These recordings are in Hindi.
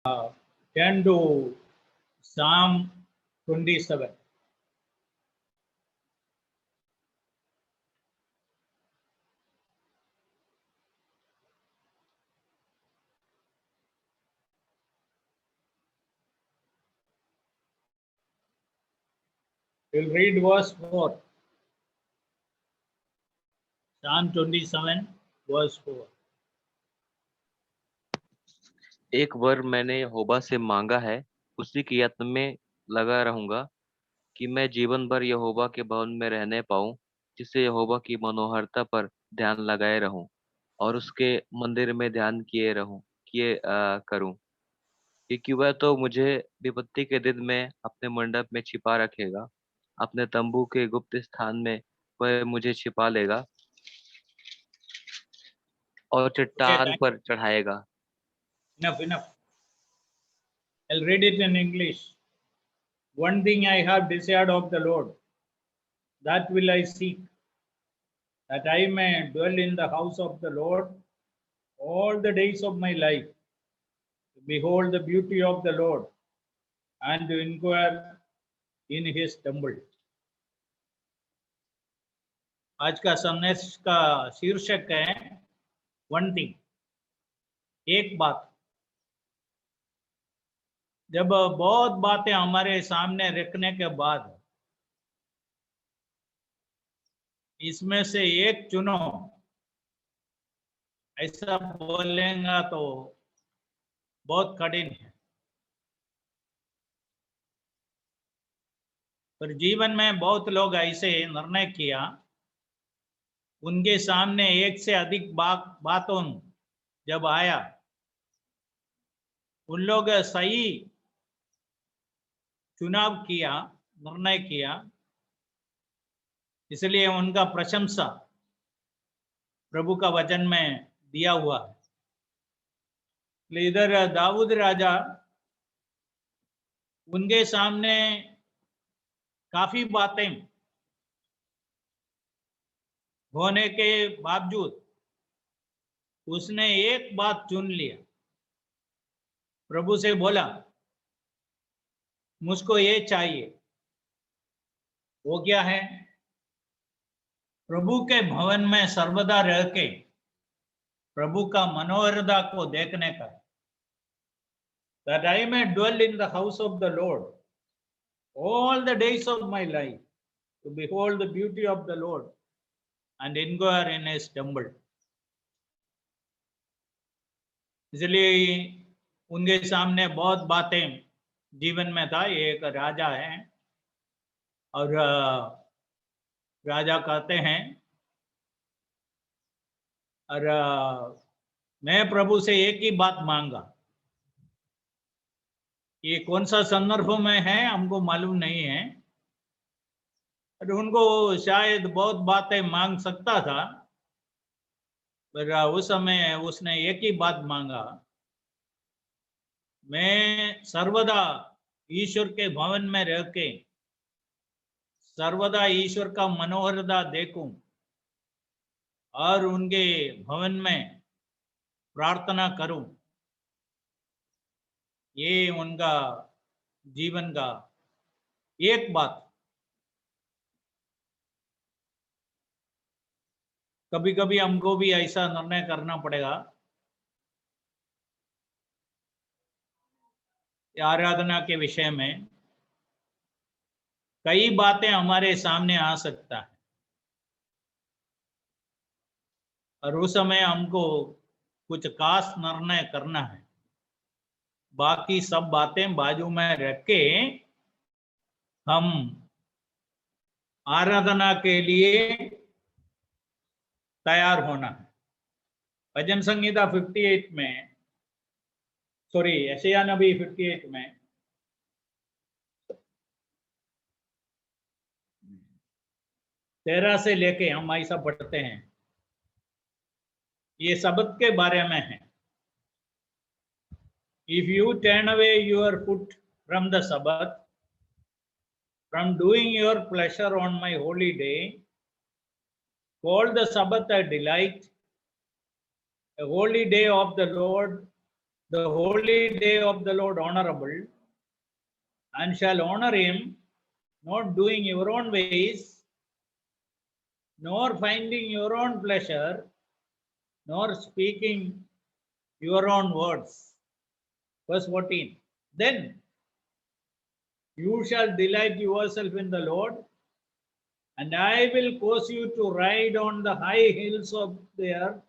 turn to Psalm 27. We'll read verse 4. Psalm 27, verse 4. एक वर मैंने यहोवा से मांगा है, उसी के यत्न में लगा रहूंगा कि मैं जीवन भर यहोवा के भवन में रहने पाऊं, जिससे यहोवा की मनोहरता पर ध्यान लगाए रहूं और उसके मंदिर में ध्यान करूं। क्योंकि वह तो मुझे विपत्ति के दिन में अपने मंडप में छिपा रखेगा, अपने तंबू के गुप्त स्थान में वह मुझे छिपा लेगा और Okay, चट्टान पर चढ़ाएगा। enough. I'll read it in English. One thing I have desired of the Lord, that will I seek, that I may dwell in the house of the Lord all the days of my life, to behold the beauty of the Lord and to inquire in his temple. आज का संदेश का शीर्षक है वन थिंग, एक बात। जब बहुत बातें हमारे सामने रखने के बाद इसमें से एक चुनो, ऐसा बोलेगा तो बहुत कठिन है। पर जीवन में बहुत लोग ऐसे निर्णय किया, उनके सामने एक से अधिक बातों जब आया, उन लोग सही चुनाव किया, निर्णय किया, इसलिए उनका प्रशंसा प्रभु का वचन में दिया हुआ है। इधर दाऊद राजा, उनके सामने काफी बातें होने के बावजूद उसने एक बात चुन लिया। प्रभु से बोला, मुझको ये चाहिए। वो क्या है? प्रभु के भवन में सर्वदा रह के प्रभु का मनोहरता को देखने का, that I may dwell in the house of the Lord all the days of my life, to behold the beauty of the Lord and inquire in his temple. इसलिए उनके सामने बहुत बातें जीवन में था। एक राजा है और राजा कहते हैं, और मैं प्रभु से एक ही बात मांगा। ये कौन सा संदर्भ में है हमको मालूम नहीं है, और उनको शायद बहुत बातें मांग सकता था, पर उस समय उसने एक ही बात मांगा, मैं सर्वदा ईश्वर के भवन में रह के सर्वदा ईश्वर का मनोहरता देखूं और उनके भवन में प्रार्थना करूं। ये उनका जीवन का एक बात। कभी कभी हमको भी ऐसा निर्णय करना पड़ेगा। आराधना के विषय में कई बातें हमारे सामने आ सकता है और उस समय हमको कुछ खास निर्णय करना है। बाकी सब बातें बाजू में रख के हम आराधना के लिए तैयार होना है। भजन संहिता 58 में, सॉरी यशायाह नबी 58 में 13 से लेके हम ऐसा पढ़ते हैं। ये शब्द के बारे में है। If you turn away your foot from the Sabbath, from doing your pleasure on my holy day, call the Sabbath a delight, a holy day of the Lord, the holy day of the Lord honorable, and shall honor him, not doing your own ways, nor finding your own pleasure, nor speaking your own words. Verse 14. Then you shall delight yourself in the Lord, and I will cause you to ride on the high hills of the earth,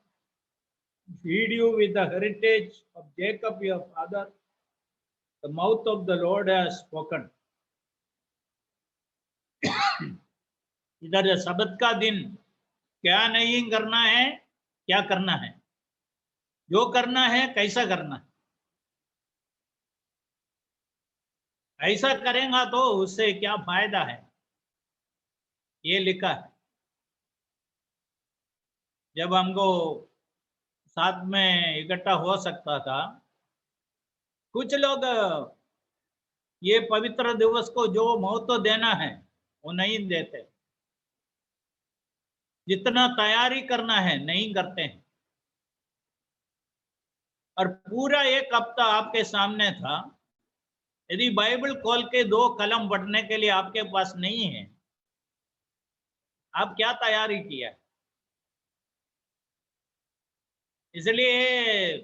feed you with the heritage of Jacob your father. The mouth of the Lord has spoken. इधर सबत का दिन क्या नहीं करना है, क्या करना है, जो करना है कैसा करना है, ऐसा करेगा तो उससे क्या फायदा है, ये लिखा है। जब हमको साथ में इकट्ठा हो सकता था, कुछ लोग ये पवित्र दिवस को जो महत्व देना है वो नहीं देते, जितना तैयारी करना है नहीं करते हैं। और पूरा एक हफ्ता आपके सामने था, यदि बाइबल खोल के 2 कलम पढ़ने के लिए आपके पास नहीं है, आप क्या तैयारी किया? इसलिए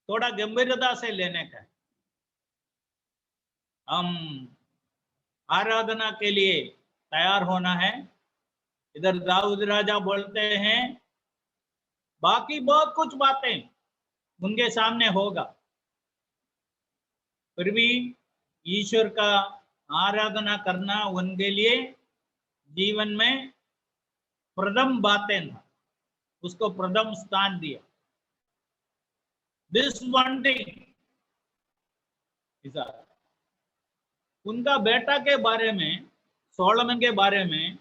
थोड़ा गंभीरता से लेने का। हम आराधना के लिए तैयार होना है। इधर दाऊद राजा बोलते हैं, बाकी बहुत कुछ बातें उनके सामने होगा, फिर भी ईश्वर का आराधना करना उनके लिए जीवन में प्रथम बातें था, उसको प्रथम स्थान दिया। दिस वन थिंग, उनका बेटा के बारे में, सोलोमन के बारे में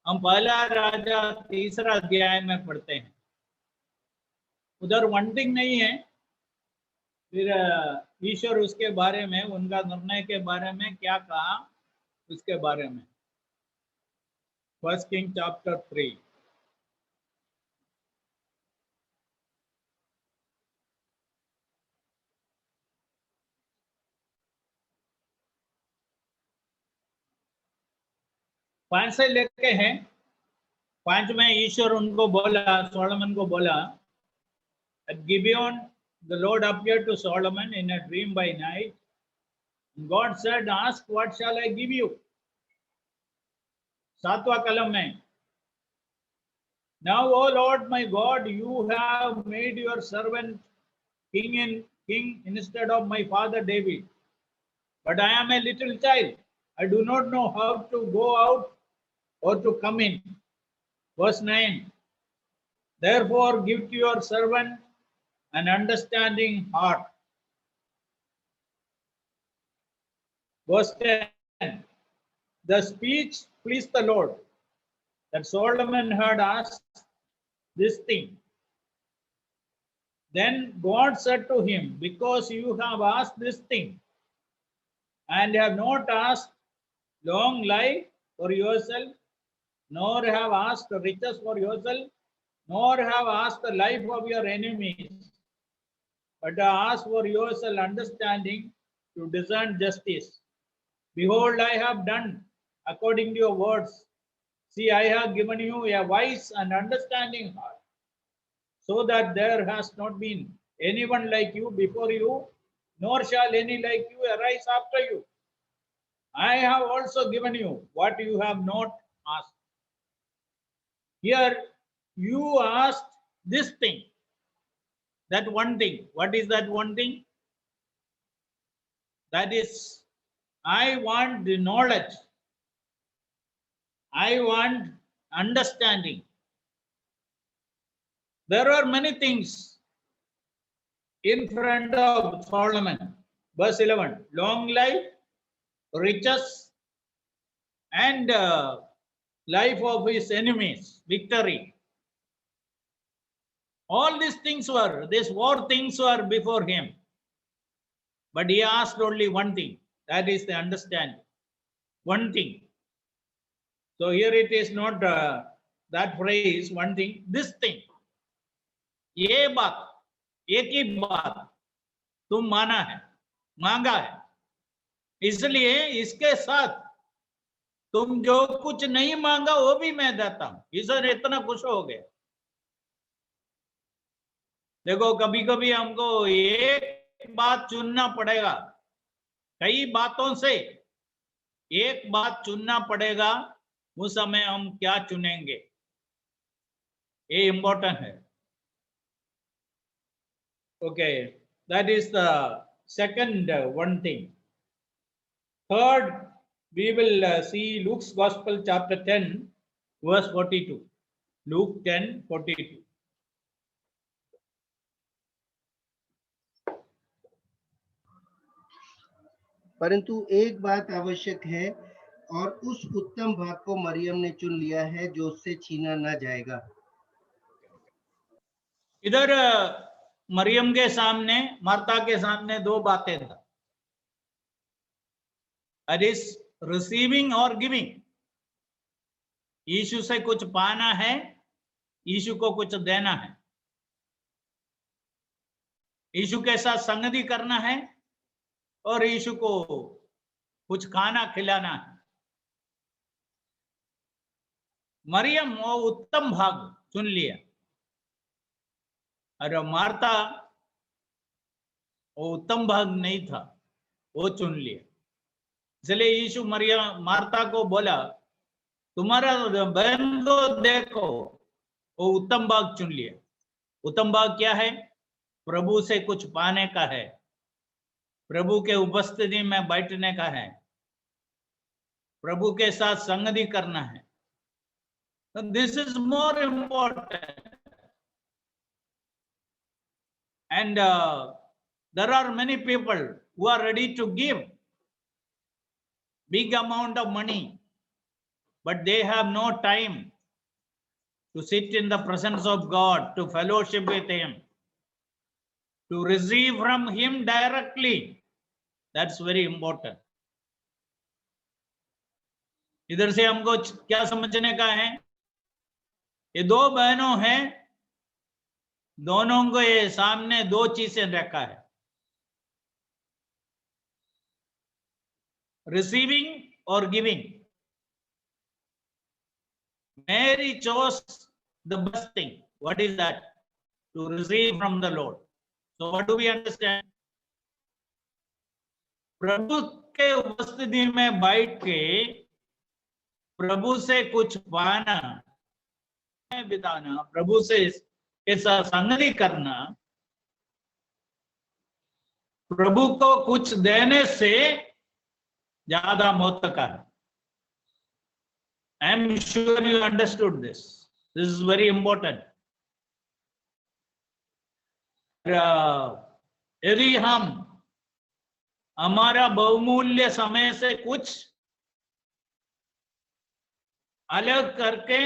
हम पहला राजा 3 अध्याय में पढ़ते हैं। उधर वन थिंग नहीं है, फिर ईश्वर उसके बारे में, उनका निर्णय के बारे में क्या कहा उसके बारे में। 1 Kings chapter 3। पांच से लेके हैं 5 में ईश्वर उनको बोला, सोलोमन को बोला, at Gibeon the Lord appeared to Solomon in a dream by night. God said, ask what shall I give you? 7वां कलम में, now O Lord my God, you have made your servant king instead of my father David, but I am a little child, I do not know how to go out or to come in. Verse 9, therefore give to your servant an understanding heart. Verse 10, the speech pleased the Lord, that Solomon had asked this thing. Then God said to him, because you have asked this thing, and have not asked long life for yourself, nor have asked riches for yourself, nor have asked the life of your enemies, but ask for yourself understanding to discern justice. Behold, I have done according to your words. See, I have given you a wise and understanding heart, so that there has not been anyone like you before you, nor shall any like you arise after you. I have also given you what you have not asked. Here you asked this thing, that one thing. What is that one thing? That is, I want the knowledge. I want understanding. There are many things in front of Solomon. Verse 11, long life, riches, and life of his enemies, victory. All these four things were before him. But he asked only one thing, that is the understanding. One thing. So here it is not that phrase, one thing, this thing. ये बात, एक ही बात, तुम मांगा है, इसलिए इसके साथ तुम जो कुछ नहीं मांगा वो भी मैं देता हूं। ईश्वर इतना खुश हो गया। देखो, कभी कभी हमको एक बात चुनना पड़ेगा, कई बातों से एक बात चुनना पड़ेगा। उस समय हम क्या चुनेंगे, ये इंपॉर्टेंट है। Okay, that is the second one thing. Third, we will see Luke's Gospel chapter 10 verse 42. Luke 10:42. परंतु एक बात आवश्यक है, और उस उत्तम भाग को मरियम ने चुन लिया है जो उससे छीना न जाएगा। इधर मरियम के सामने, मार्था के सामने दो बातें था, दैट इज रिसीविंग और गिविंग। यीशु से कुछ पाना है, यीशु को कुछ देना है, यीशु के साथ संगति करना है और यीशु को कुछ खाना खिलाना है। मरियम वो उत्तम भाग चुन लिया, और मार्था वो उत्तम भाग नहीं था, वो चुन लिया। इसलिए यीशु मरियम मार्था को बोला, तुम्हारा बहन को देखो, वो उत्तम भाग चुन लिया। उत्तम भाग क्या है? प्रभु से कुछ पाने का है, प्रभु के उपस्थिति में बैठने का है, प्रभु के साथ संगति करना है। This is more important. And there are many people who are ready to give big amount of money, but they have no time to sit in the presence of God, to fellowship with Him, to receive from Him directly. That's very important. इधर से हमको क्या समझने का है? ये दो बहनों हैं, दोनों को ये सामने दो चीजें रखा है, रिसीविंग और giving. Mary chose the best thing. What is that? To receive from the Lord. So what do we understand? प्रभु के उपस्थिति में बैठ के प्रभु से कुछ पाना, बिताना, प्रभु से ऐसा संगति करना, प्रभु को कुछ देने से ज्यादा महत्व का है। I am sure you understood this. This is very important. यदि हम हमारा बहुमूल्य समय से कुछ अलग करके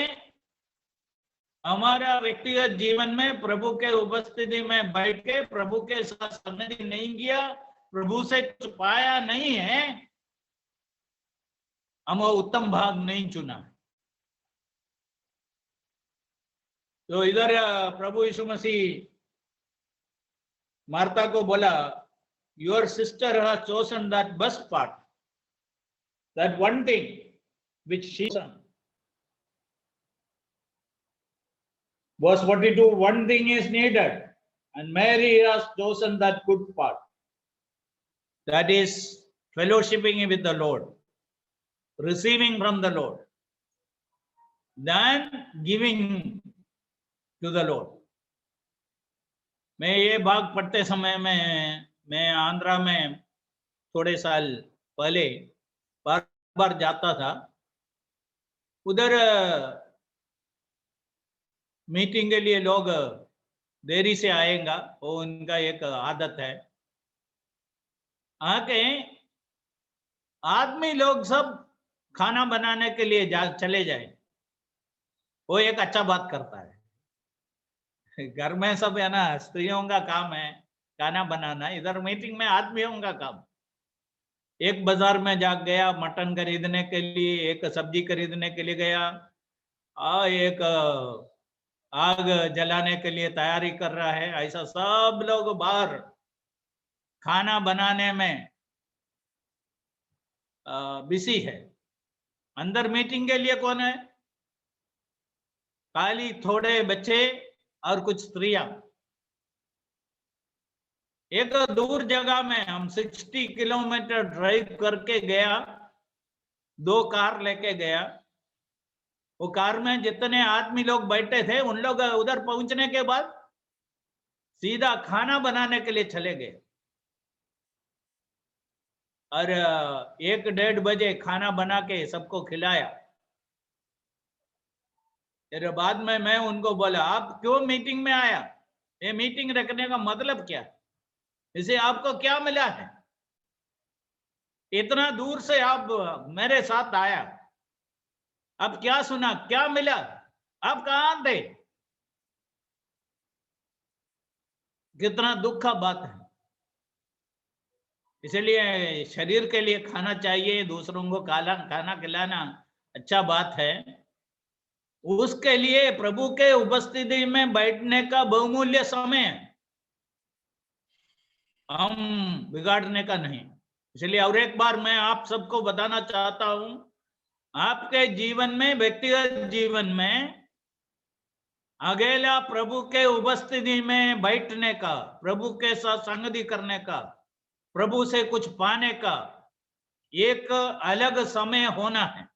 हमारा व्यक्तिगत जीवन में प्रभु के उपस्थिति में बैठ के प्रभु के साथ संगति नहीं किया, प्रभु से कुछ पाया नहीं है, हम उत्तम भाग नहीं चुना। तो इधर प्रभु यीशु मसीह मार्था को बोला, your sister has chosen that best part, that one thing which she chosen. Verse 42, one thing is needed, and Mary has chosen that good part, that is fellowshipping with the Lord, receiving from the Lord, then giving to the Lord. मैं ये भाग पढ़ते समय में, मैं आंध्रा में थोड़े साल पहले बार बार जाता था। उधर मीटिंग के लिए लोग देरी से आएगा, वो उनका एक आदत है। आके आदमी लोग सब खाना बनाने के लिए चले जाए, वो एक अच्छा बात करता है। घर में सब है ना, स्त्रियों का काम है खाना बनाना, इधर मीटिंग में आदमियों का काम। एक बाजार में जा गया मटन खरीदने के लिए, एक सब्जी खरीदने के लिए गया, एक आग जलाने के लिए तैयारी कर रहा है, ऐसा सब लोग बाहर खाना बनाने में बिजी है। अंदर मीटिंग के लिए कौन है? खाली थोड़े बच्चे और कुछ स्त्रियां। एक दूर जगह में हम 60 किलोमीटर ड्राइव करके गया, 2 कार लेके गया। वो कार में जितने आदमी लोग बैठे थे उन लोग उधर पहुंचने के बाद सीधा खाना बनाने के लिए चले गए और 1-1:30 बजे खाना बना के सबको खिलाया। फिर बाद में मैं उनको बोला, आप क्यों मीटिंग में आया? ये मीटिंग रखने का मतलब क्या? इसे आपको क्या मिला है? इतना दूर से आप मेरे साथ आया, अब क्या सुना, क्या मिला? आप कहां थे? कितना दुख का बात है। इसलिए शरीर के लिए खाना चाहिए, दूसरों को खाना खिलाना अच्छा बात है। उसके लिए प्रभु के उपस्थिति में बैठने का बहुमूल्य समय है, हम बिगाड़ने का नहीं। इसलिए और एक बार मैं आप सबको बताना चाहता हूं, आपके जीवन में, व्यक्तिगत जीवन में अकेला प्रभु के उपस्थिति में बैठने का, प्रभु के साथ संगति करने का, प्रभु से कुछ पाने का एक अलग समय होना है।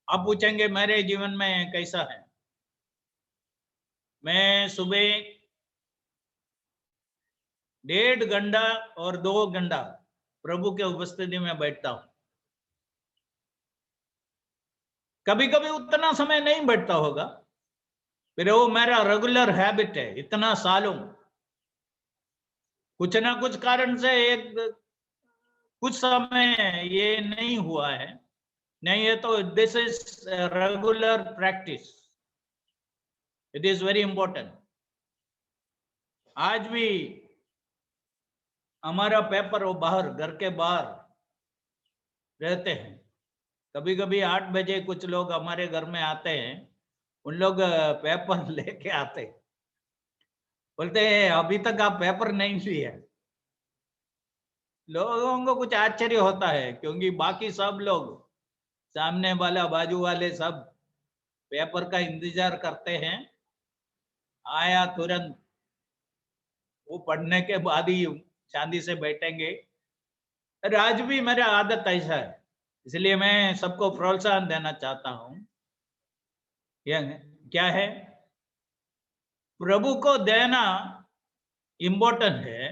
आप पूछेंगे मेरे जीवन में कैसा है? मैं सुबह 1.5 घंटा और 2 घंटा प्रभु के उपस्थिति में बैठता हूं। कभी कभी उतना समय नहीं बैठता होगा, फिर वो मेरा रेगुलर हैबिट है इतना सालों। कुछ ना कुछ कारण से कुछ समय ये नहीं हुआ है, नहीं है तो this is regular practice, it is very important. आज भी हमारा पेपर वो बाहर, घर के बाहर रहते हैं। कभी कभी 8 बजे कुछ लोग हमारे घर में आते हैं, उन लोग पेपर लेके आते, बोलते हैं अभी तक आप पेपर नहीं लिए। लोगों को कुछ आश्चर्य होता है, क्योंकि बाकी सब लोग, सामने वाला, बाजू वाले सब पेपर का इंतजार करते हैं, आया तुरंत, वो पढ़ने के बाद ही शांति से बैठेंगे। आज भी मेरा आदत ऐसा है, इसलिए मैं सबको प्रोत्साहन देना चाहता हूं। यह क्या है? प्रभु को देना इंपॉर्टेंट है।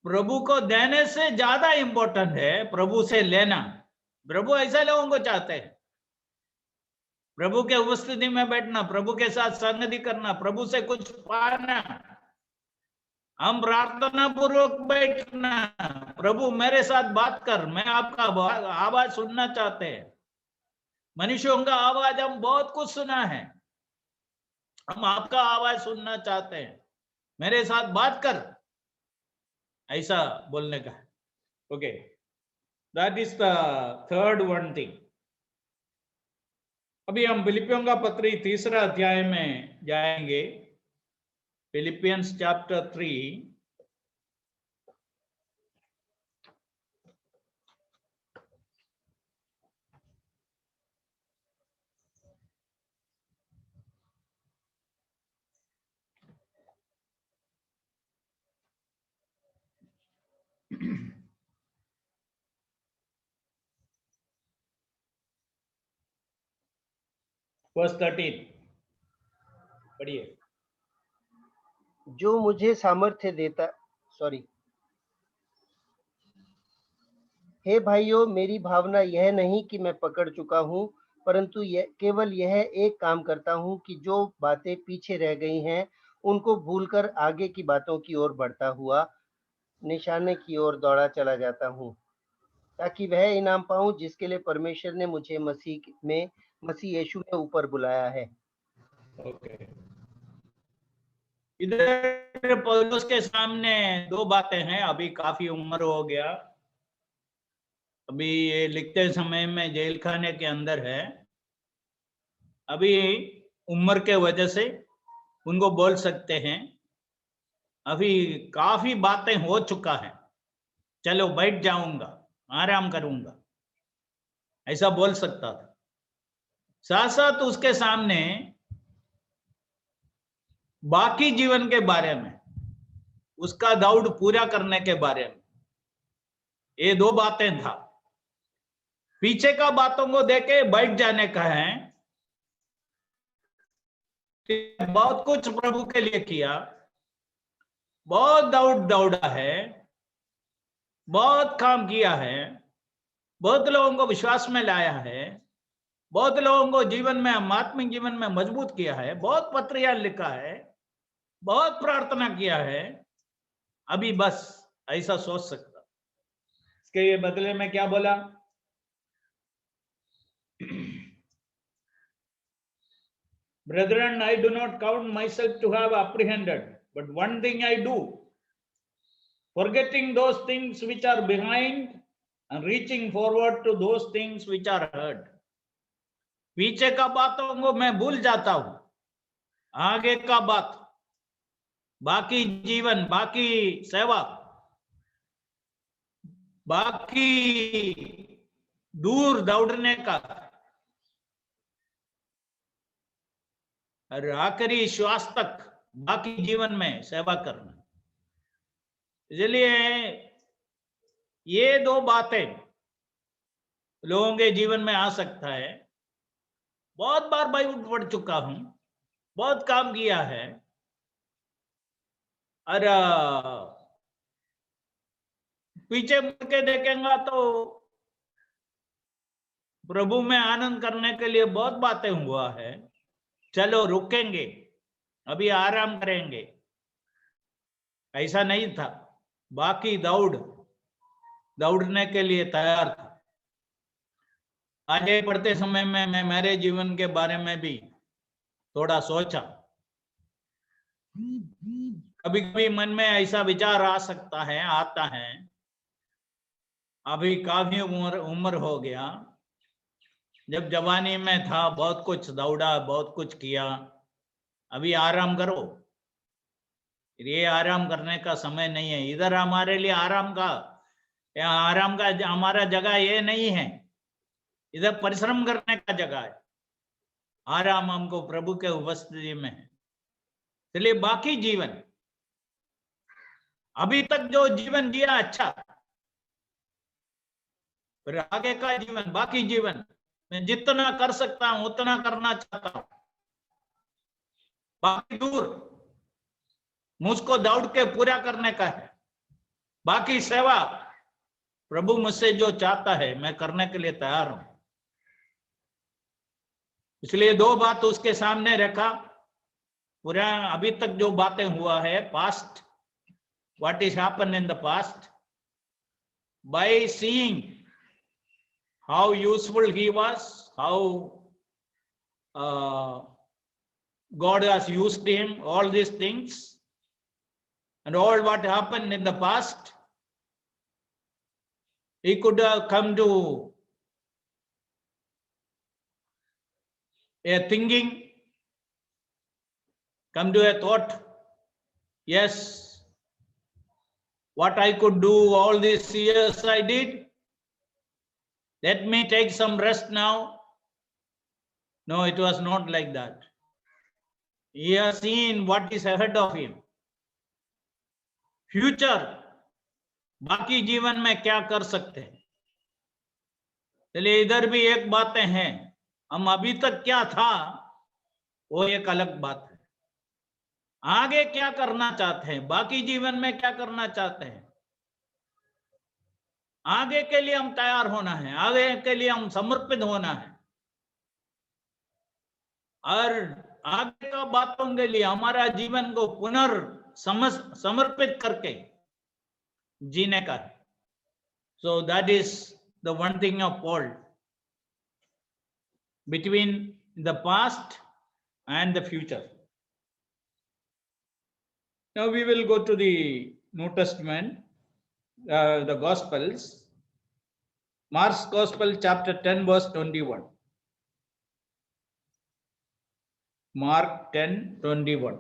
प्रभु को देने से ज्यादा इंपॉर्टेंट है प्रभु से लेना। प्रभु ऐसे लोगों को चाहते हैं, प्रभु के उपस्थिति में बैठना, प्रभु के साथ संगति करना, प्रभु से कुछ पाना। हम प्रार्थना पूर्वक बैठना, प्रभु मेरे साथ बात कर, मैं आपका आवाज सुनना चाहते हैं। मनुष्यों का आवाज हम बहुत कुछ सुना है, हम आपका आवाज सुनना चाहते हैं, मेरे साथ बात कर, ऐसा बोलने का। Okay, that is the third one thing. अभी हम फिलिपियों का पत्री 3 अध्याय में जाएंगे। फिलिपियंस चैप्टर 3 वर्स 13 पढ़िए। जो मुझे सामर्थ्य देता, हे भाइयों, मेरी भावना यह नहीं कि मैं पकड़ चुका हूँ, परंतु केवल यह एक काम करता हूँ कि जो बातें पीछे रह गई हैं उनको भूलकर आगे की बातों की ओर बढ़ता हुआ निशाने की ओर दौड़ा चला जाता हूँ, ताकि वह इनाम पाऊं जिसके लिए परमेश्वर ने मुझे मसीह यीशु में ऊपर बुलाया है। ओके, इधर पौलुस के सामने 2 बातें हैं। अभी काफी उम्र हो गया, अभी ये लिखते समय में जेल खाने के अंदर है। अभी उम्र के वजह से उनको बोल सकते हैं, अभी काफी बातें हो चुका है, चलो बैठ जाऊंगा, आराम करूंगा, ऐसा बोल सकता था। साथ साथ उसके सामने बाकी जीवन के बारे में, उसका दौड़ पूरा करने के बारे में, ये दो बातें था। पीछे का बातों को देके बैठ जाने का है कि बहुत कुछ प्रभु के लिए किया, बहुत दौड़ा है, बहुत काम किया है, बहुत लोगों को विश्वास में लाया है, बहुत लोगों को जीवन में, आत्मिक जीवन में मजबूत किया है, बहुत पत्रियां लिखा है, बहुत प्रार्थना किया है। अभी बस ऐसा सोच सकता, इसके ये बदले में क्या बोला? Brethren, I do not count myself to have apprehended, but one thing I do, forgetting those things which are behind and reaching forward to those things which are ahead. पीछे का बातों को मैं भूल जाता हूं, आगे का बात, बाकी जीवन, बाकी सेवा, बाकी दूर दौड़ने का और आखिरी श्वास तक बाकी जीवन में सेवा करना। इसलिए ये दो बातें लोगों के जीवन में आ सकता है। बहुत बार बाइबल पढ़ चुका हूं, बहुत काम किया है, और पीछे मुड़ के देखेंगे तो प्रभु में आनंद करने के लिए बहुत बातें हुआ है, चलो रुकेंगे, अभी आराम करेंगे, ऐसा नहीं था। बाकी दौड़ने के लिए तैयार था। आगे पढ़ते समय में मैं मेरे जीवन के बारे में भी थोड़ा सोचा। कभी कभी मन में ऐसा विचार आ सकता है, आता है, अभी काफी उम्र हो गया, जब जवानी में था बहुत कुछ दौड़ा, बहुत कुछ किया, अभी आराम करो। ये आराम करने का समय नहीं है, इधर हमारे लिए आराम का हमारा जगह ये नहीं है, इधर परिश्रम करने का जगह है। आराम हमको प्रभु के उपस्थिति में है। इसलिए बाकी जीवन, अभी तक जो जीवन जिया अच्छा, फिर आगे का जीवन, बाकी जीवन मैं जितना कर सकता हूं उतना करना चाहता हूं। बाकी दूर मुझको दौड़ के पूरा करने का है। बाकी सेवा प्रभु मुझसे जो चाहता है मैं करने के लिए तैयार हूं। इसलिए दो बात उसके सामने रखा। पूरा अभी तक जो बातें हुआ है, past, what is happen in the past, by seeing how useful he was, how God has used him, all these things and all what happened in the past, he could have come to a thinking, come to a thought, yes, what I could do all these years I did, let me take some rest now. No, it was not like that. He has seen what is ahead of him. Future, बाकी जीवन में क्या कर सकते हैं। चलिए इधर भी एक बातें हैं, हम अभी तक क्या था वो एक अलग बात है, आगे क्या करना चाहते हैं, बाकी जीवन में क्या करना चाहते हैं, आगे के लिए हम तैयार होना है, आगे के लिए हम समर्पित होना है, और आगे का बातों के लिए हमारा जीवन को समर्पित करके जीने का है। So that is the one thing of Paul between the past and the future. Now we will go to the New Testament, the Gospels. Mark's Gospel chapter 10 verse 21. Mark 10:21.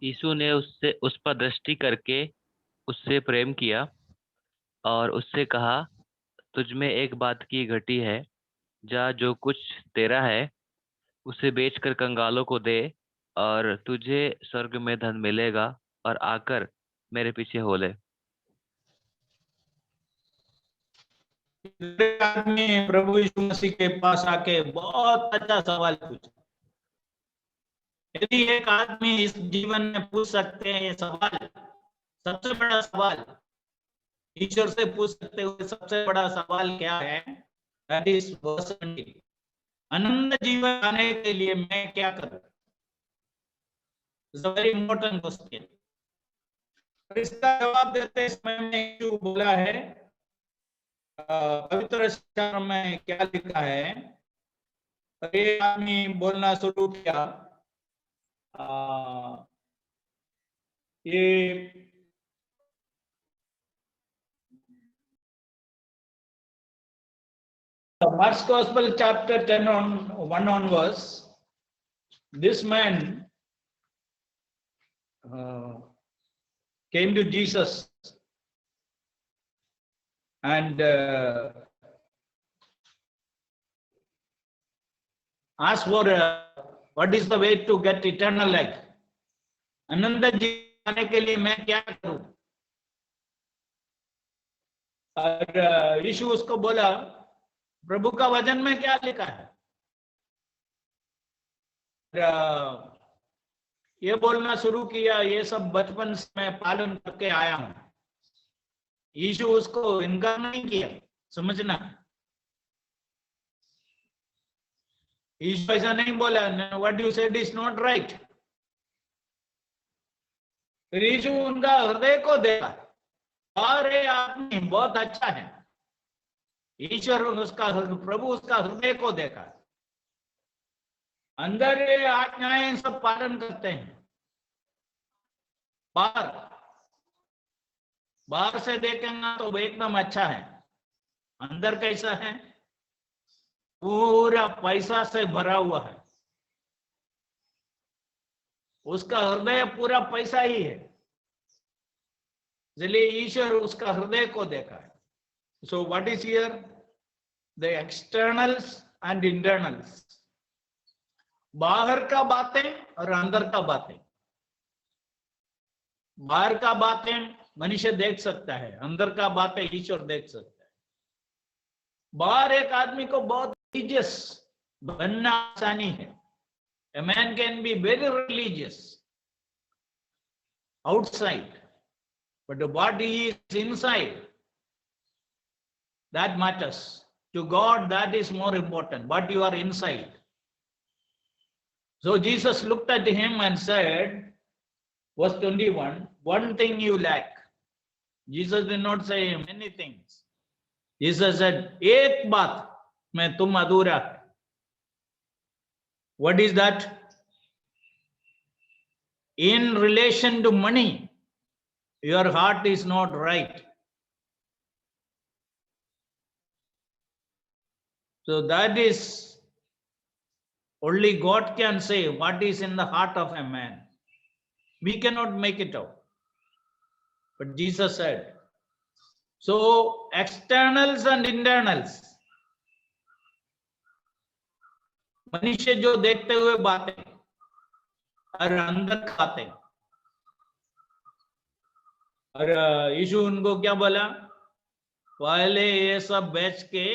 यीशु ने उस पर दृष्टि करके उससे प्रेम किया और उससे कहा, तुझ में एक बात की घटी है, जा जो कुछ तेरा है उसे बेचकर कंगालों को दे और तुझे स्वर्ग में धन मिलेगा, और आकर मेरे पीछे हो ले। एक आदमी प्रभु यीशु मसीह के पास आके बहुत अच्छा सवाल पूछा। यदि एक आदमी इस जीवन में पूछ सकते हैं ये सवाल, सबसे बड़ा सवाल ईश्वर से पूछ सकते हुए सबसे बड़ा सवाल क्या है? दैट इज अनंत जीवन पाने के लिए मैं क्या करूं? It's a very important question. इसका जवाब देते समय में यीशु बोला है, पवित्र शास्त्र में क्या लिखा है? एक आदमी बोलना शुरू किया, ये Mark's Gospel chapter 10 on 1 onwards, this man came to Jesus and asked for what is the way to get eternal life? अनंत जीवन पाने के लिए मैं क्या करूं? और यीशु उसको बोला, प्रभु का वचन में क्या लिखा है? ये बोलना शुरू किया, ये सब बचपन से मैं पालन करके आया हूं। यीशु उसको इनकार नहीं किया, समझना। यीशु ऐसा नहीं बोला, what you said is not right. फिर यीशु उनका हृदय को देखा, अरे आदमी बहुत अच्छा है। ईश्वर उसका, प्रभु उसका हृदय को देखा, अंदर ये आज्ञाएं सब पालन करते हैं। बाहर से देखेंगे तो एकदम अच्छा है, अंदर कैसा है? पूरा पैसा से भरा हुआ है, उसका हृदय पूरा पैसा ही है, इसलिए ईश्वर उसका हृदय को देखा है। So what is here? The externals and internals, बाहर का बातें और अंदर का बातें। बाहर का बातें मनुष्य देख सकता है, अंदर का बातें ईश्वर देख सकता है। बाहर एक आदमी को बहुत रिलीजियस बनना आसानी है। A man can be very religious outside, but what he is inside, that matters. To God, that is more important, what you are inside. So Jesus looked at him and said, verse 21, one thing you lack. Jesus did not say many things. Jesus said, एक बात में तुम अधूरा है। What is that? In relation to money, your heart is not right. So that is, only God can say what is in the heart of a man. We cannot make it out. But Jesus said, so externals and internals, मनुष्य जो देखते हुए बातें और अंदर खाते, और यीशु उनको क्या बोला? पहले ये सब बेच के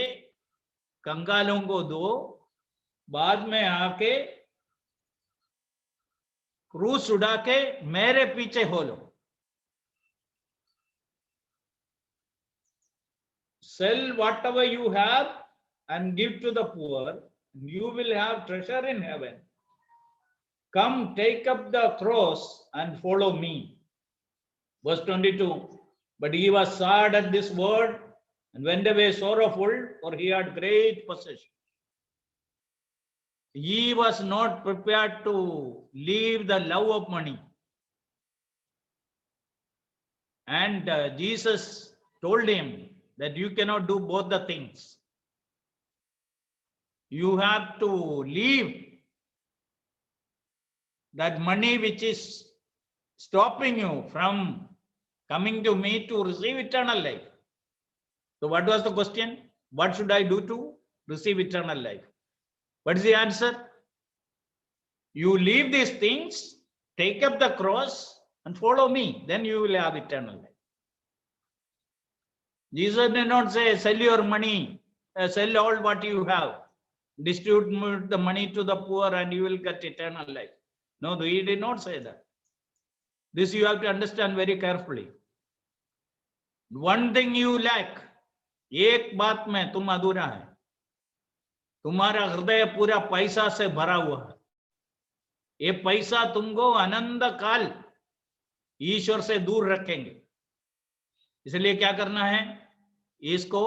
कंगालों को दो, बाद में आके क्रूस उड़ा के मेरे पीछे हो लो। Sell whatever you have and give to the poor, you will have treasure in heaven. Come, take up the cross and follow me. Verse 22. But he was sad at this word and went away sorrowful, for he had great possession. He was not prepared to leave the love of money. And Jesus told him that you cannot do both the things. You have to leave that money which is stopping you from coming to me to receive eternal life. So what was the question? What should I do to receive eternal life? What is the answer? You leave these things, take up the cross and follow me. Then you will have eternal life. Jesus did not say, sell your money, sell all what you have, distribute the money to the poor and you will get eternal life. No, he did not say that. This you have to understand very carefully. One thing you lack, एक बात में तुम अधूरा है, तुम्हारा हृदय पूरा पैसा से भरा हुआ है. ये पैसा तुमको अनंत काल ईश्वर से दूर रखेंगे. इसलिए क्या करना है? इसको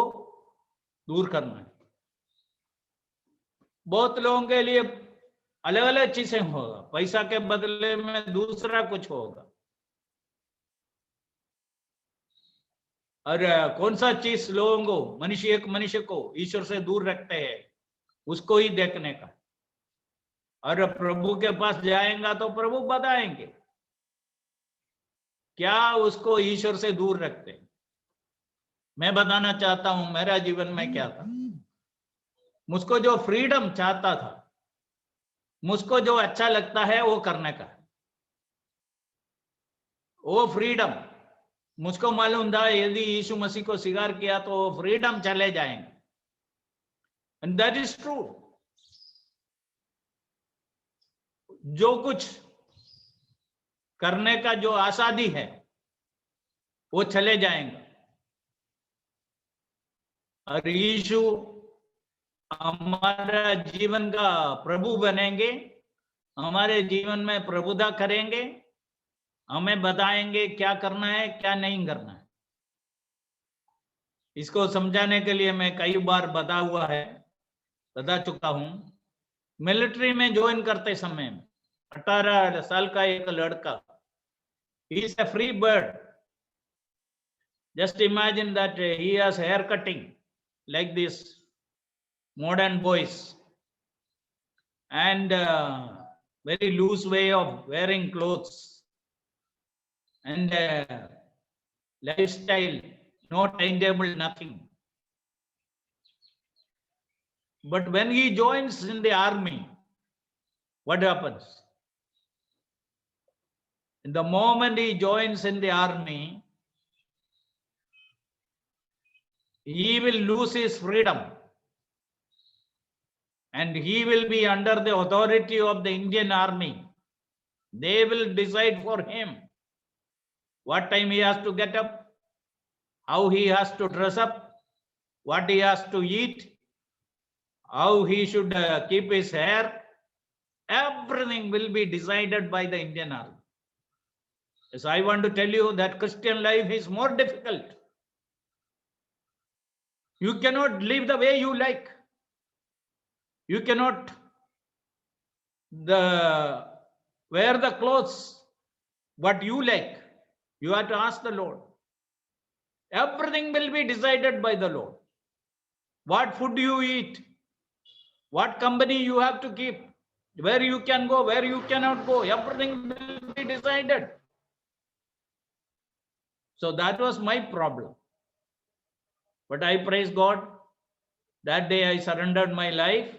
दूर करना है. बहुत लोगों के लिए अलग अलग चीजें होगा, पैसा के बदले में दूसरा कुछ होगा. और कौन सा चीज लोगों को, मनुष्य एक मनुष्य को ईश्वर से दूर रखते हैं, उसको ही देखने का. और प्रभु के पास जाएगा तो प्रभु बताएंगे क्या उसको ईश्वर से दूर रखते हैं. मैं बताना चाहता हूं मेरा जीवन में क्या था. मुझको जो फ्रीडम चाहता था, मुझको जो अच्छा लगता है वो करने का, वो फ्रीडम मुझको मालूम था. यदि यीशु मसीह को स्वीकार किया तो वो फ्रीडम चले जाएंगे. And that is true. जो कुछ करने का जो आजादी है वो चले जाएंगे और यीशु हमारा जीवन का प्रभु बनेंगे, हमारे जीवन में प्रभुता करेंगे, हमें बताएंगे क्या करना है क्या नहीं करना है. इसको समझाने के लिए मैं कई बार बता चुका हूं. मिलिट्री में ज्वाइन करते समय 18 साल का एक लड़का, he is a free bird. Just imagine that he has hair cutting like this modern boys and very loose way of wearing clothes and lifestyle, no timetable, nothing. But when he joins in the army, what happens? In the moment he joins in the army, he will lose his freedom and he will be under the authority of the Indian army. They will decide for him what time he has to get up, how he has to dress up, what he has to eat, how he should keep his hair. Everything will be decided by the Indian army. Yes, I want to tell you that Christian life is more difficult. You cannot live the way you like. You cannot wear the clothes what you like. You have to ask the Lord. Everything will be decided by the Lord. What food you eat, what company you have to keep, where you can go, where you cannot go, everything will be decided. So that was my problem. But I praise God. That day I surrendered my life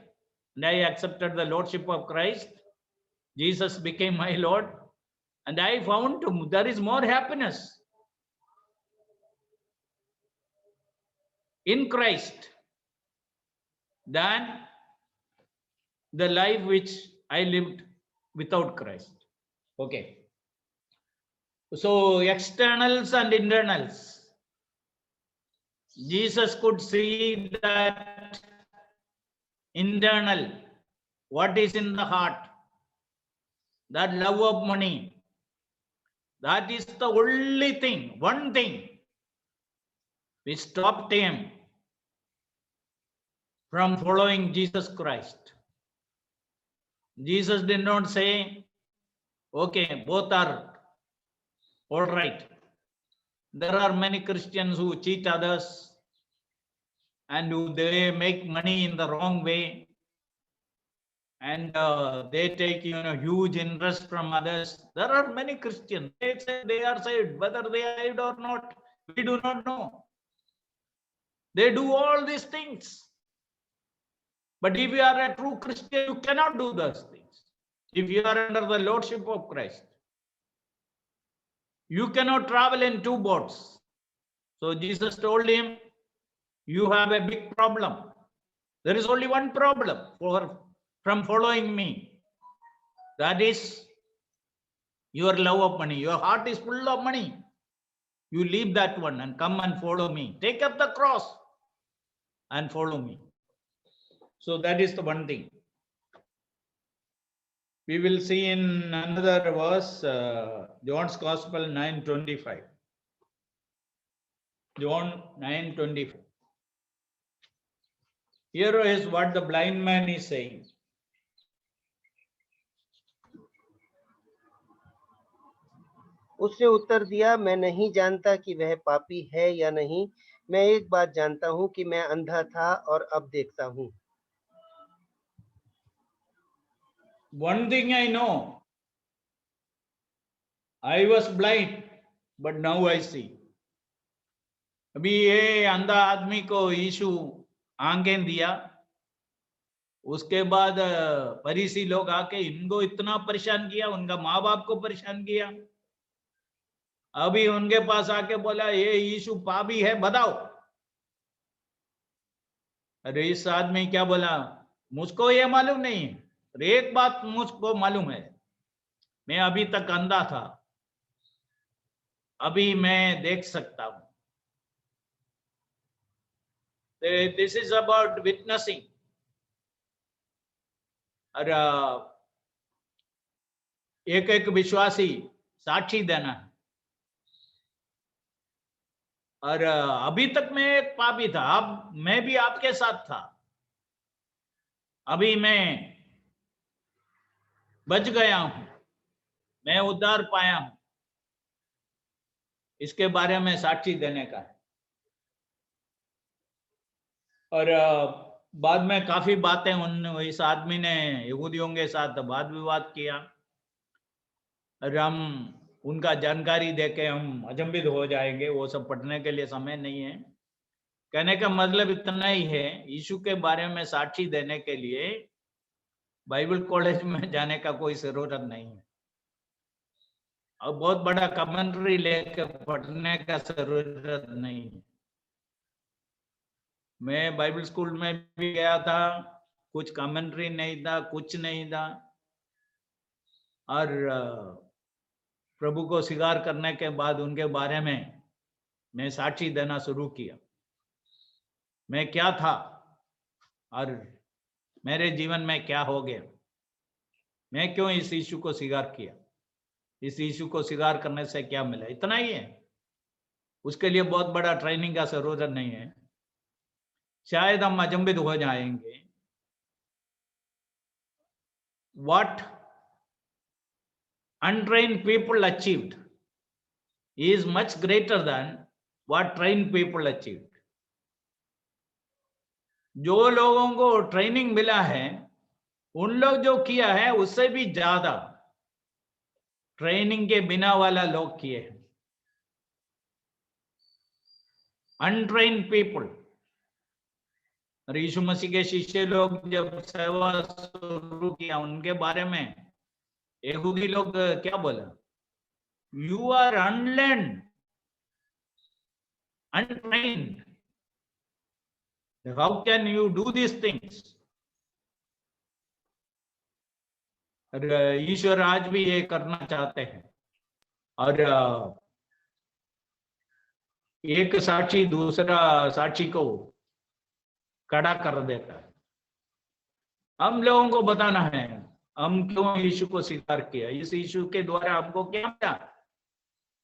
and I accepted the Lordship of Christ. Jesus became my Lord. And I found there is more happiness in Christ than the life which I lived without Christ. Okay. So externals and internals. Jesus could see that internal, what is in the heart, that love of money. That is the only thing, one thing which stopped him from following Jesus Christ. Jesus did not say, okay, both are all right. There are many Christians who cheat others and who they make money in the wrong way. and they take huge interest from others. There are many Christians. They say they are saved, whether they are saved or not, we do not know. They do all these things. But if you are a true Christian, you cannot do those things. If you are under the lordship of Christ, you cannot travel in two boats. So Jesus told him, you have a big problem. There is only one problem from following me. That is your love of money. Your heart is full of money. You leave that one and come and follow me. Take up the cross and follow me. So that is the one thing. We will see in another verse, John's Gospel 9:25. John 9:25. Here is what the blind man is saying. उसने उत्तर दिया, मैं नहीं जानता कि वह पापी है या नहीं। मैं एक बात जानता हूँ कि मैं अंधा था और अब देखता हूँ। One thing I know, I was blind, but now I see. अभी ये अंधा आदमी को यीशु आंखें दिया, उसके बाद फरीसी लोग आके इनको इतना परेशान किया, उनका माँ बाप को परेशान किया। अभी उनके पास आके बोला ये यीशु पापी है, बताओ। अरे इस आदमी क्या बोला, मुझको ये मालूम नहीं है, एक बात मुझको मालूम है, मैं अभी तक अंधा था, अभी मैं देख सकता हूं। This is about witnessing. और एक एक विश्वासी साक्षी देना है। और अभी तक मैं एक पापी था, अब मैं भी आपके साथ था, अभी मैं बच गया हूं, मैं उद्धार पाया हूं। इसके बारे में साक्षी देने का है। और बाद में काफी बातें इस आदमी ने यहूदियों के साथ वाद विवाद किया, और हम उनका जानकारी देके हम अचंभित हो जाएंगे, वो सब पढ़ने के लिए समय नहीं है। कहने का मतलब इतना ही है, यीशु के बारे में साक्षी देने के लिए बाइबल कॉलेज में जाने का कोई जरूरत नहीं है, और बहुत बड़ा कमेंट्री लेकर पढ़ने का जरूरत नहीं है। मैं बाइबल स्कूल में भी गया था, कुछ कमेंट्री नहीं था, कुछ नहीं था, और प्रभु को स्वीकार करने के बाद उनके बारे में मैं साक्षी देना शुरू किया, मैं क्या था और मेरे जीवन में क्या हो गया, मैं क्यों इस यीशु को स्वीकार किया, इस यीशु को स्वीकार करने से क्या मिला, इतना ही है। उसके लिए बहुत बड़ा ट्रेनिंग का जरूरत नहीं है। शायद हम अचंभित हो जाएंगे, what untrained people achieved is much greater than what trained people achieved. जो लोगों को ट्रेनिंग मिला है, उन लोग जो किया है उससे भी ज्यादा ट्रेनिंग के बिना वाला लोग किए हैं। Untrained people. और यीशु मसीह के शिष्य लोग जब सेवा शुरू किया, उनके बारे में यहूदी लोग क्या बोला, you are unlearned, untrained, how can you do this things. ईश्वर आज भी ये करना चाहते हैं। और एक साक्षी दूसरा साक्षी को खड़ा कर देता है। हम लोगों को बताना है हम क्यों यीशु को स्वीकार किया, इस यीशु के द्वारा हमको क्या मिला,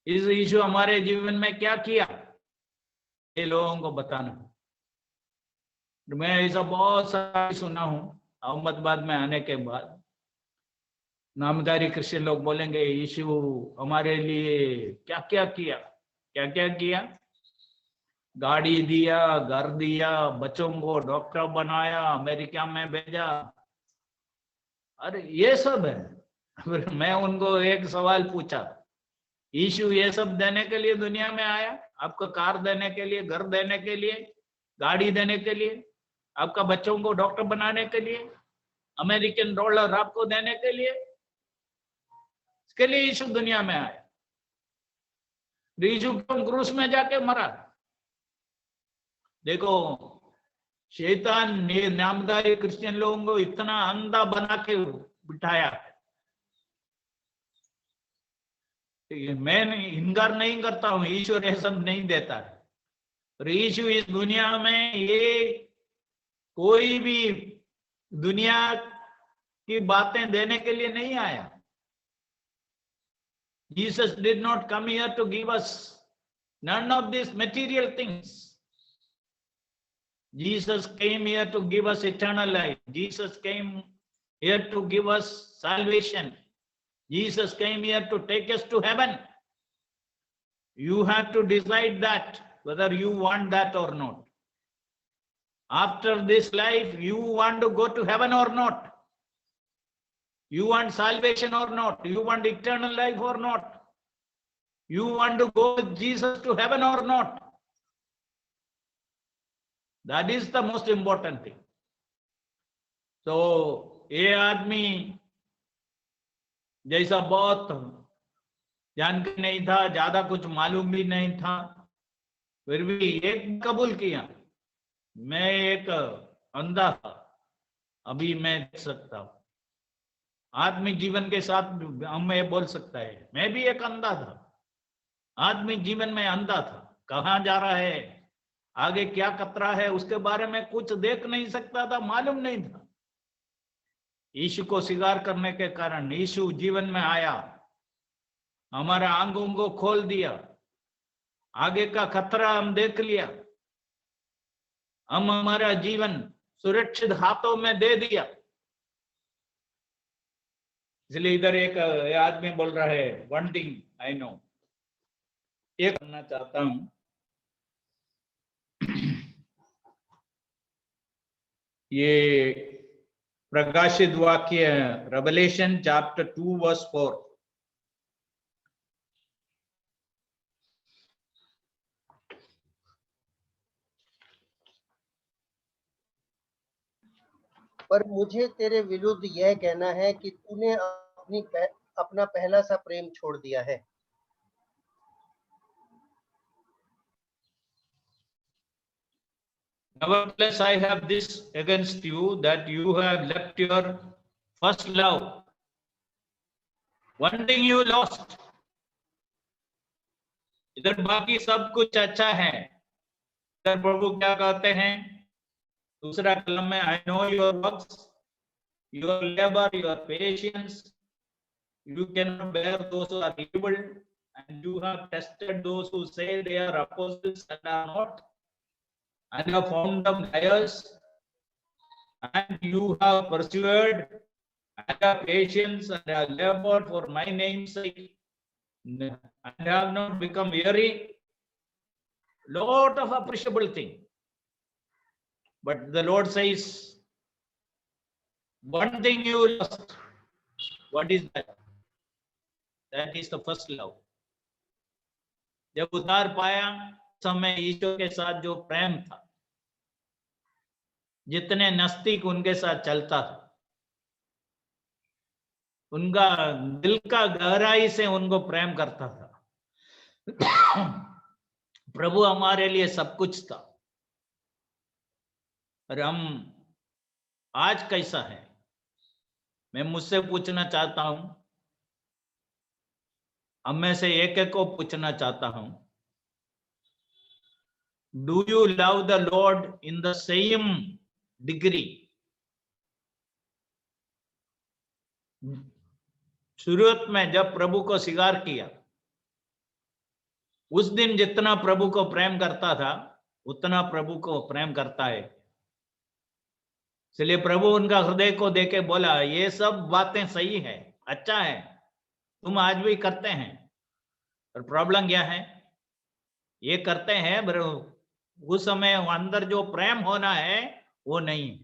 इस यीशु हमारे जीवन में क्या किया, ये लोगों को बताना। मैं ऐसा बहुत सारा सुना हूं अहमदाबाद में आने के बाद। नामधारी क्रिश्चियन लोग बोलेंगे यीशु हमारे लिए क्या क्या किया, क्या क्या किया, गाड़ी दिया, घर दिया, बच्चों को डॉक्टर बनाया, अमेरिका में भेजा, अरे ये सब है। फिर मैं उनको एक सवाल पूछा, यीशु ये सब देने के लिए दुनिया में आया? आपको कार देने के लिए, घर देने के लिए, गाड़ी देने के लिए, आपका बच्चों को डॉक्टर बनाने के लिए, अमेरिकन डॉलर आपको देने के लिए? इसके लिए यीशु दुनिया में आया? यीशु क्यों क्रूस में जाके मरा? देखो, शैतान ने नामधारी क्रिश्चियन लोगों को इतना अंधा बना के बिठाया। मैं इनकार नहीं करता हूं, ईश्वर ये सब नहीं देता है, पर यीशु इस दुनिया में ये कोई भी दुनिया की बातें देने के लिए नहीं आया। Jesus did not come here to give us none of these material things. Jesus came here to give us eternal life. Jesus came here to give us salvation. Jesus came here to take us to heaven. You have to decide that, whether you want that or not. After this life, you want to go to heaven or not? You want salvation or not? You want eternal life or not? You want to go with Jesus to heaven or not? That is the most important thing. So, ये आदमी जैसा बहुत जानकारी नहीं था, ज्यादा कुछ मालूम भी नहीं था, फिर भी एक कबूल किया, मैं एक अंधा था, अभी मैं देख सकता हूं। आदमी जीवन के साथ हमें बोल सकता है, मैं भी एक अंधा था, आदमी जीवन में अंधा था, कहाँ जा रहा है, आगे क्या खतरा है, उसके बारे में कुछ देख नहीं सकता था, मालूम नहीं था। यीशु को स्वीकार करने के कारण यीशु जीवन में आया, हमारे आंखों को खोल दिया, आगे का खतरा हम देख लिया, हम हमारा जीवन सुरक्षित हाथों में दे दिया। इसलिए इधर एक आदमी बोल रहा है, वन थिंग आई नो, एक करना चाहता हूं, ये प्रकाशित वाक्य रेवलेशन चैप्टर 2 वर्स 4। पर मुझे तेरे विरुद्ध यह कहना है कि तूने अपना पहला सा प्रेम छोड़ दिया है। Nevertheless, I have this against you, that you have left your first love. One thing you lost. इधर बाकी सब कुछ अच्छा है, इधर प्रभु क्या कहते हैं दूसरा कलम में, I know your works, your labor, your patience, you cannot bear those who are evil, and you have tested those who say they are apostles and are not, and have found them liars, and you have persevered and have patience and have labored for my name's sake, and have not become weary. Lot of appreciable thing. But the Lord says, one thing you lost. What is that? That is the first love. जब उद्धार पाया, समय ईश्वर के साथ जो प्रेम था, जितने नजदीक उनके साथ चलता था, उनका दिल का गहराई से उनको प्रेम करता था। प्रभु हमारे लिए सब कुछ था। और हम आज कैसा है, मैं मुझसे पूछना चाहता हूं, हम में से एक एक को पूछना चाहता हूं, do you love the Lord in the same degree? शुरुआत में जब प्रभु को स्वीकार किया, उस दिन जितना प्रभु को प्रेम करता था, उतना प्रभु को प्रेम करता है। इसलिए प्रभु उनका हृदय को देके बोला, ये सब बातें सही है, अच्छा है, तुम आज भी करते हैं, पर प्रॉब्लम क्या है, ये करते हैं पर उस समय अंदर जो प्रेम होना है वो नहीं।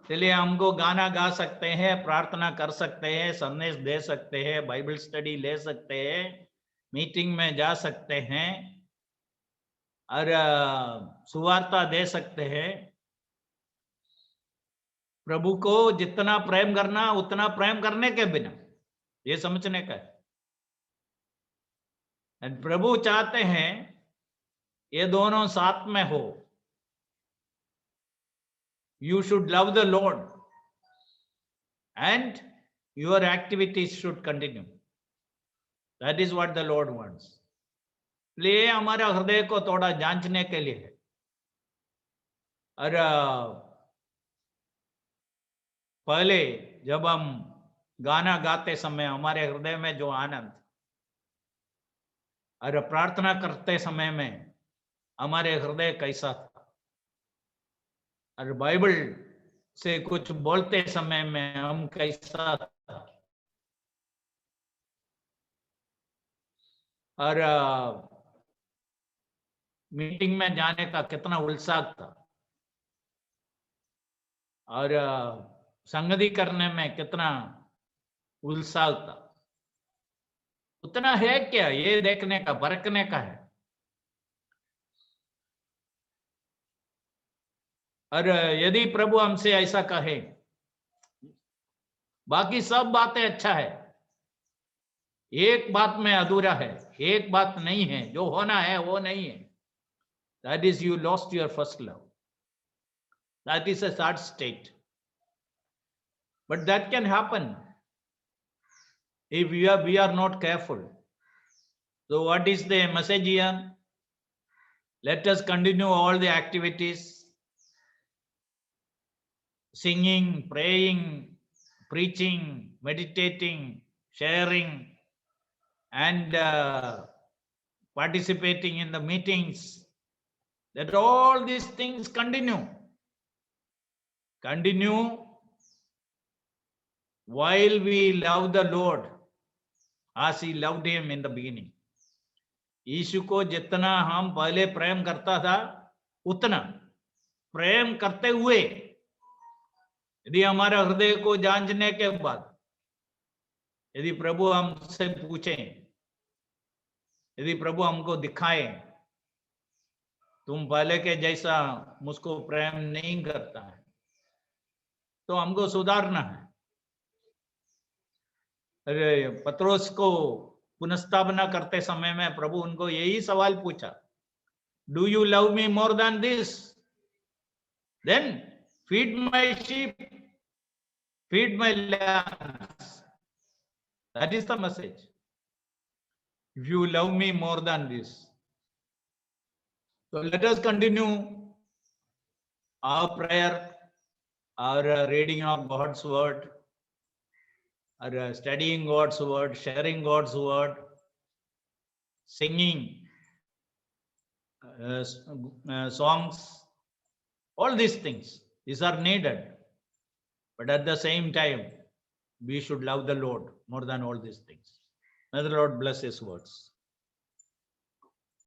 इसलिए हमको गाना गा सकते हैं, प्रार्थना कर सकते हैं, संदेश दे सकते हैं, बाइबल स्टडी ले सकते हैं, मीटिंग में जा सकते हैं और सुवार्ता दे सकते हैं। प्रभु को जितना प्रेम करना उतना प्रेम करने के बिना, ये समझने का है। And प्रभु चाहते हैं ये दोनों साथ में हो। You should love the Lord and your activities should continue. That is what the Lord wants. इसलिए हमारे हृदय को थोड़ा जांचने के लिए है। और पहले जब हम गाना गाते समय हमारे हृदय में जो आनंद, और प्रार्थना करते समय में हमारे हृदय कैसा था, और बाइबल से कुछ बोलते समय में हम कैसा था, और मीटिंग में जाने का कितना उत्साह था, और संगति करने में कितना उत्साह था, उतना है क्या, ये देखने का, परखने का है। और यदि प्रभु हमसे ऐसा कहे, बाकी सब बातें अच्छा है, एक बात में अधूरा है, एक बात नहीं है, जो होना है वो नहीं है, that is you lost your first love. That is a sad state, but that can happen if we are not careful. So what is the message here? Let us continue all the activities, singing, praying, preaching, meditating, sharing, and participating in the meetings. That all these things continue while we love the Lord as he loved him in the beginning. यीशु को जितना हम पहले प्रेम करता था, उतना प्रेम करते हुए यदि हमारे हृदय को जांचने के बाद यदि प्रभु हमसे पूछें, यदि प्रभु हमको दिखाए तुम पहले के जैसा मुझको प्रेम नहीं करता है, तो हमको सुधारना है। अरे पत्रोस को पुनर्स्थापना करते समय में प्रभु उनको यही सवाल पूछा, do you love me more than this? Then feed my sheep, feed my lambs. That is the message. If you love me more than this. So let us continue our prayer, our reading of God's word, our studying God's word, sharing God's word, singing songs, all these things. These are needed. But at the same time, we should love the Lord more than all these things. May the Lord bless his words.